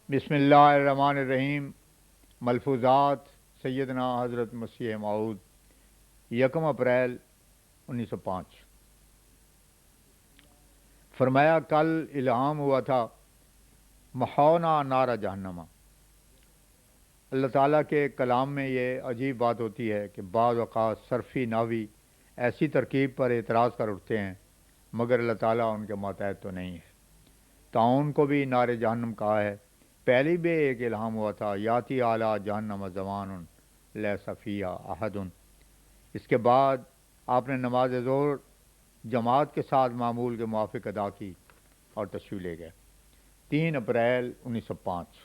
بسم اللہ الرحمن الرحیم۔ ملفوظات سیدنا حضرت مسیح موعود 1 اپریل 1905۔ فرمایا کل الہام ہوا تھا محونا نارا جہنما۔ اللہ تعالیٰ کے کلام میں یہ عجیب بات ہوتی ہے کہ بعض اوقات صرفی ناوی ایسی ترکیب پر اعتراض کر اٹھتے ہیں مگر اللہ تعالیٰ ان کے ماتحت تو نہیں ہے۔ تعاون کو بھی نار جہنم کہا ہے۔ پہلی بھی ایک الہام ہوا تھا یاتی اعلیٰ جہنم زمان لیس فیہا احد۔ اس کے بعد آپ نے نماز ظہر جماعت کے ساتھ معمول کے موافق ادا کی اور تشریف لے گئے۔ 3 اپریل 1905۔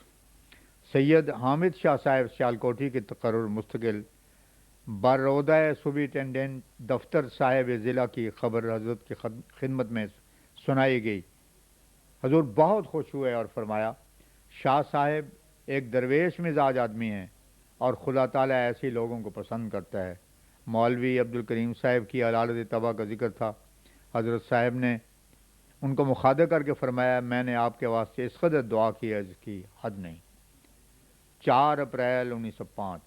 سید حامد شاہ صاحب سیالکوٹی کے تقرر مستقل برودہ سپرنٹنڈنٹ دفتر صاحب ضلع کی خبر حضرت کی خدمت میں سنائی گئی۔ حضور بہت خوش ہوئے اور فرمایا شاہ صاحب ایک درویش مزاج آدمی ہیں اور خدا تعالیٰ ایسے لوگوں کو پسند کرتا ہے۔ مولوی عبدالکریم صاحب کی علالت طبع کا ذکر تھا۔ حضرت صاحب نے ان کو مخاطب کر کے فرمایا میں نے آپ کے واسطے اس قدر دعا کی ہے جس کی حد نہیں۔ 4 اپریل 1905۔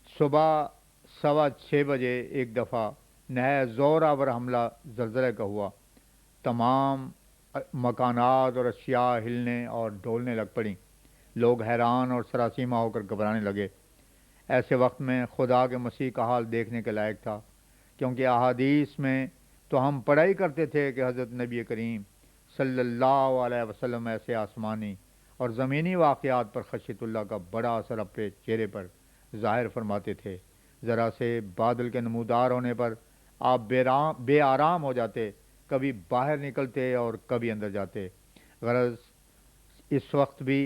صبح 6:15 ایک دفعہ نہایت زور آور حملہ زلزلے کا ہوا۔ تمام مکانات اور اشیاء ہلنے اور ڈولنے لگ پڑیں۔ لوگ حیران اور سراسیمہ ہو کر گھبرانے لگے۔ ایسے وقت میں خدا کے مسیح کا حال دیکھنے کے لائق تھا، کیونکہ احادیث میں تو ہم پڑھائی کرتے تھے کہ حضرت نبی کریم صلی اللہ علیہ وسلم ایسے آسمانی اور زمینی واقعات پر خشیت اللہ کا بڑا اثر اپنے چہرے پر ظاہر فرماتے تھے۔ ذرا سے بادل کے نمودار ہونے پر آپ بے آرام ہو جاتے، کبھی باہر نکلتے اور کبھی اندر جاتے۔ غرض اس وقت بھی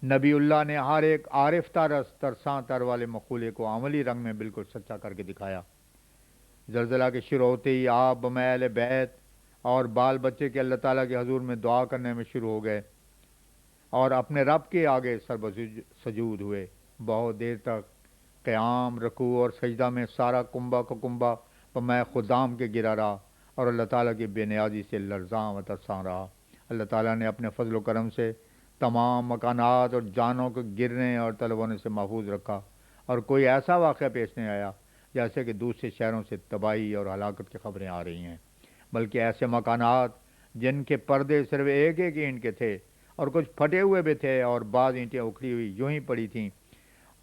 نبی اللہ نے ہر ایک عارف ترساں تر والے مقولے کو عملی رنگ میں بالکل سچا کر کے دکھایا۔ زلزلہ کے شروع ہوتے ہی آپ بم اہل بیت اور بال بچے کے اللہ تعالیٰ کے حضور میں دعا کرنے میں شروع ہو گئے اور اپنے رب کے آگے سجود ہوئے۔ بہت دیر تک قیام، رکوع اور سجدہ میں سارا کنبہ کا کنبہ بم خدام کے گرا رہا اور اللہ تعالیٰ کی بے نیازی سے لرزاں و ترساں رہا۔ اللہ تعالیٰ نے اپنے فضل و کرم سے تمام مکانات اور جانوں کو گرنے اور طلب ہونے سے محفوظ رکھا اور کوئی ایسا واقعہ پیش نہیں آیا جیسے کہ دوسرے شہروں سے تباہی اور ہلاکت کی خبریں آ رہی ہیں، بلکہ ایسے مکانات جن کے پردے صرف ایک ایک اینٹ کے تھے اور کچھ پھٹے ہوئے بھی تھے اور بعض اینٹیں اکھڑی ہوئی یوں ہی پڑی تھیں،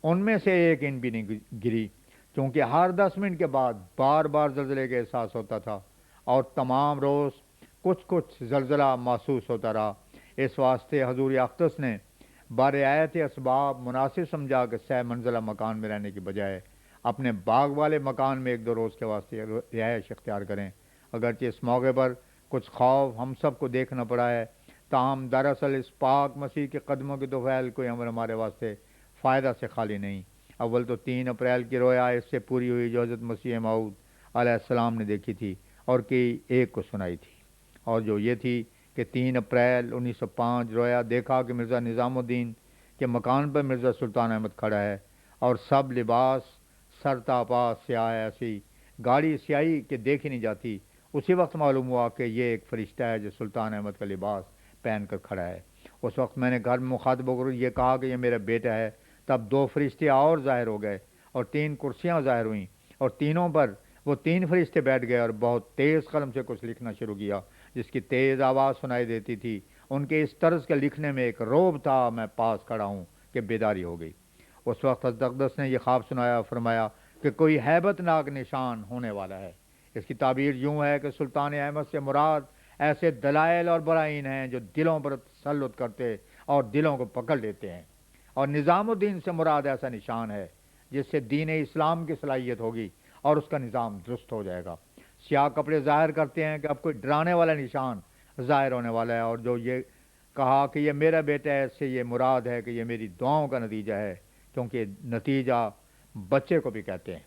ان میں سے ایک اینٹ بھی نہیں گری، کیونکہ ہر 10 منٹ کے بعد بار بار زلزلے کا احساس ہوتا تھا اور تمام روز کچھ کچھ زلزلہ محسوس ہوتا رہا۔ اس واسطے حضور اقدس نے برعایت اسباب مناسب سمجھا کہ سہ منزلہ مکان میں رہنے کی بجائے اپنے باغ والے مکان میں 1-2 روز کے واسطے رہائش اختیار کریں۔ اگرچہ اس موقع پر کچھ خوف ہم سب کو دیکھنا پڑا ہے، تاہم دراصل اس پاک مسیح کے قدموں کے طفیل کوئی امر ہمارے واسطے فائدہ سے خالی نہیں۔ اول تو 3 اپریل کی رویا اس سے پوری ہوئی جو حضرت مسیح موعود علیہ السلام نے دیکھی تھی اور کی ایک کو سنائی تھی، اور جو یہ تھی کہ 3 اپریل 1905 رویا دیکھا کہ مرزا نظام الدین کے مکان پر مرزا سلطان احمد کھڑا ہے اور سب لباس سر تا پا سیاہ ہے، ایسی گاڑی سیاہی کہ دیکھی نہیں جاتی۔ اسی وقت معلوم ہوا کہ یہ ایک فرشتہ ہے جو سلطان احمد کا لباس پہن کر کھڑا ہے۔ اس وقت میں نے گھر میں مخاطب ہو کر یہ کہا کہ یہ میرا بیٹا ہے۔ تب 2 فرشتے اور ظاہر ہو گئے اور 3 کرسیاں ظاہر ہوئیں اور تینوں پر وہ 3 فرشتے بیٹھ گئے اور بہت تیز قلم سے کچھ لکھنا شروع کیا جس کی تیز آواز سنائی دیتی تھی۔ ان کے اس طرز کے لکھنے میں ایک رعب تھا۔ میں پاس کھڑا ہوں کہ بیداری ہو گئی۔ اس وقت حضرت اقدس نے یہ خواب سنایا، فرمایا کہ کوئی ہیبت ناک نشان ہونے والا ہے۔ اس کی تعبیر یوں ہے کہ سلطان احمد سے مراد ایسے دلائل اور برائین ہیں جو دلوں پر تسلط کرتے اور دلوں کو پکڑ لیتے ہیں، اور نظام الدین سے مراد ایسا نشان ہے جس سے دین اسلام کی صلاحیت ہوگی اور اس کا نظام درست ہو جائے گا۔ سیاہ کپڑے ظاہر کرتے ہیں کہ اب کوئی ڈرانے والا نشان ظاہر ہونے والا ہے، اور جو یہ کہا کہ یہ میرا بیٹا ہے اس سے یہ مراد ہے کہ یہ میری دعاؤں کا نتیجہ ہے، کیونکہ نتیجہ بچے کو بھی کہتے ہیں۔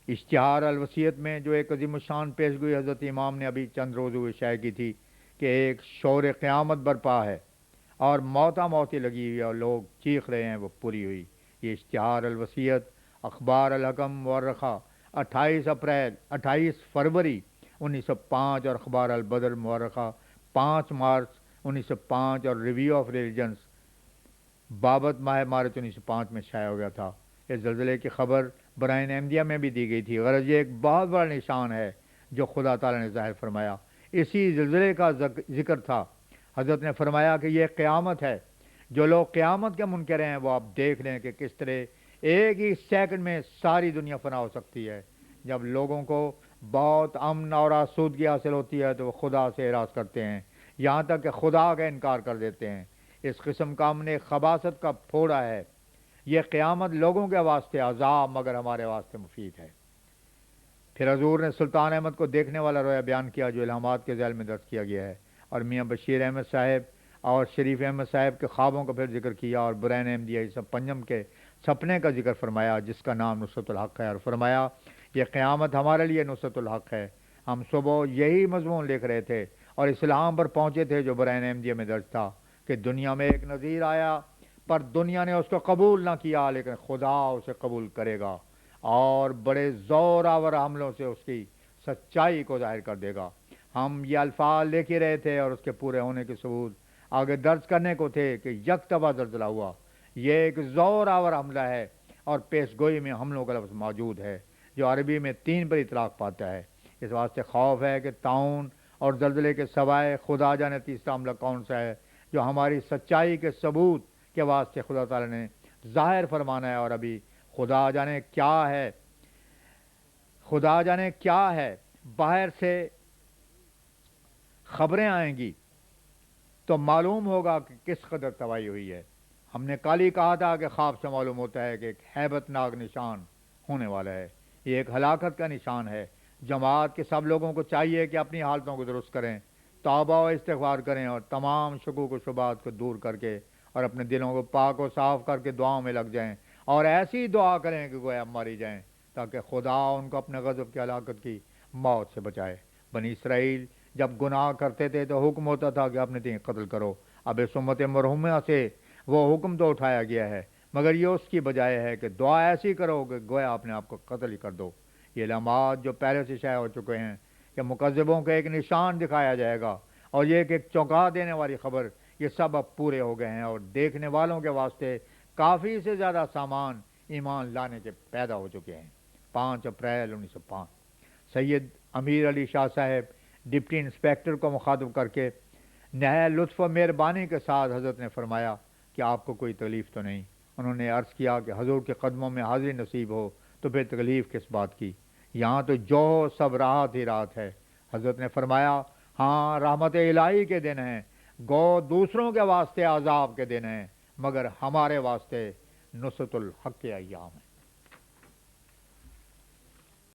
اشتہار الوصیت میں جو ایک عظیم الشان پیشگوئی حضرت امام نے ابھی چند روز ہوئے شائع کی تھی کہ ایک شور قیامت برپا ہے اور موتی لگی ہوئی اور لوگ چیخ رہے ہیں، وہ پوری ہوئی۔ یہ اشتہار الوصیت اخبار الحکم مورخہ 28 فروری 1905 اور اخبار البدر مورخہ 5 مارچ 1905 اور ریویو آف ریلیجنس بابت ماہ مارچ 1905 میں شائع ہو گیا تھا۔ اس زلزلے کی خبر برائن احمدیہ میں بھی دی گئی تھی۔ غرض یہ ایک بہت بڑا نشان ہے جو خدا تعالیٰ نے ظاہر فرمایا۔ اسی زلزلے کا ذکر تھا۔ حضرت نے فرمایا کہ یہ قیامت ہے۔ جو لوگ قیامت کے منکر ہیں وہ آپ دیکھ لیں کہ کس طرح ایک ہی سیکنڈ میں ساری دنیا فنا ہو سکتی ہے۔ جب لوگوں کو بہت امن اور آسودگی حاصل ہوتی ہے تو وہ خدا سے اعراض کرتے ہیں، یہاں تک کہ خدا کا انکار کر دیتے ہیں۔ اس قسم کا امن ایک خباثت کا پھوڑا ہے۔ یہ قیامت لوگوں کے واسطے عذاب مگر ہمارے واسطے مفید ہے۔ پھر حضور نے سلطان احمد کو دیکھنے والا رویا بیان کیا جو الہامات کے ذیل میں درج کیا گیا ہے، اور میاں بشیر احمد صاحب اور شریف احمد صاحب کے خوابوں کا پھر ذکر کیا، اور برائن احمدیہ عیسیٰ پنجم کے سپنے کا ذکر فرمایا جس کا نام نصرت الحق ہے، اور فرمایا یہ قیامت ہمارے لیے نصرت الحق ہے۔ ہم صبح یہی مضمون لکھ رہے تھے اور اسلام پر پہنچے تھے جو برائن احمدیہ میں درج تھا کہ دنیا میں ایک نذیر آیا پر دنیا نے اس کو قبول نہ کیا، لیکن خدا اسے قبول کرے گا اور بڑے زور آور حملوں سے اس کی سچائی کو ظاہر کر دے گا۔ ہم یہ الفاظ لکھ ہی رہے تھے اور اس کے پورے ہونے کے ثبوت آگے درج کرنے کو تھے کہ یک دفعہ زلزلہ ہوا۔ یہ ایک زور آور حملہ ہے اور پیش گوئی میں حملوں کا لفظ موجود ہے جو عربی میں 3 پر اطلاق پاتا ہے۔ اس واسطے خوف ہے کہ طاعون اور زلزلے کے سوائے خدا جانے تیسرا حملہ کون سا ہے جو ہماری سچائی کے ثبوت کے واسطے خدا تعالیٰ نے ظاہر فرمانا ہے، اور ابھی خدا جانے کیا ہے باہر سے خبریں آئیں گی تو معلوم ہوگا کہ کس قدر تباہی ہوئی ہے۔ ہم نے کل ہی کہا تھا کہ خواب سے معلوم ہوتا ہے کہ ایک ہیبت ناک نشان ہونے والا ہے۔ یہ ایک ہلاکت کا نشان ہے۔ جماعت کے سب لوگوں کو چاہیے کہ اپنی حالتوں کو درست کریں، توبہ و استغفار کریں اور تمام شکوک و شبہات کو دور کر کے اور اپنے دلوں کو پاک و صاف کر کے دعاؤں میں لگ جائیں، اور ایسی دعا کریں کہ گویا ماری جائیں تاکہ خدا ان کو اپنے غضب کی ہلاکت کی موت سے بچائے۔ بنی اسرائیل جب گناہ کرتے تھے تو حکم ہوتا تھا کہ اپنے دین قتل کرو۔ اب اس امت مرحومہ سے وہ حکم تو اٹھایا گیا ہے، مگر یہ اس کی بجائے ہے کہ دعا ایسی کرو کہ گویا اپنے آپ کو قتل ہی کر دو۔ یہ علامات جو پہلے سے شائع ہو چکے ہیں کہ مکذبوں کو ایک نشان دکھایا جائے گا، اور یہ ایک چونکا دینے والی خبر، یہ سب اب پورے ہو گئے ہیں، اور دیکھنے والوں کے واسطے کافی سے زیادہ سامان ایمان لانے کے پیدا ہو چکے ہیں۔ 5 اپریل 1905 سید امیر علی شاہ صاحب ڈپٹی انسپیکٹر کو مخاطب کر کے نہایت لطف و مہربانی کے ساتھ حضرت نے فرمایا کہ آپ کو کوئی تکلیف تو نہیں؟ انہوں نے عرض کیا کہ حضور کے قدموں میں حاضری نصیب ہو تو پھر تکلیف کس بات کی؟ یہاں تو جو ہو سب راحت ہی راحت ہے۔ حضرت نے فرمایا ہاں رحمت الہی کے دن ہیں، گو دوسروں کے واسطے عذاب کے دن ہیں، مگر ہمارے واسطے نصرت الحق کے ایام ہیں۔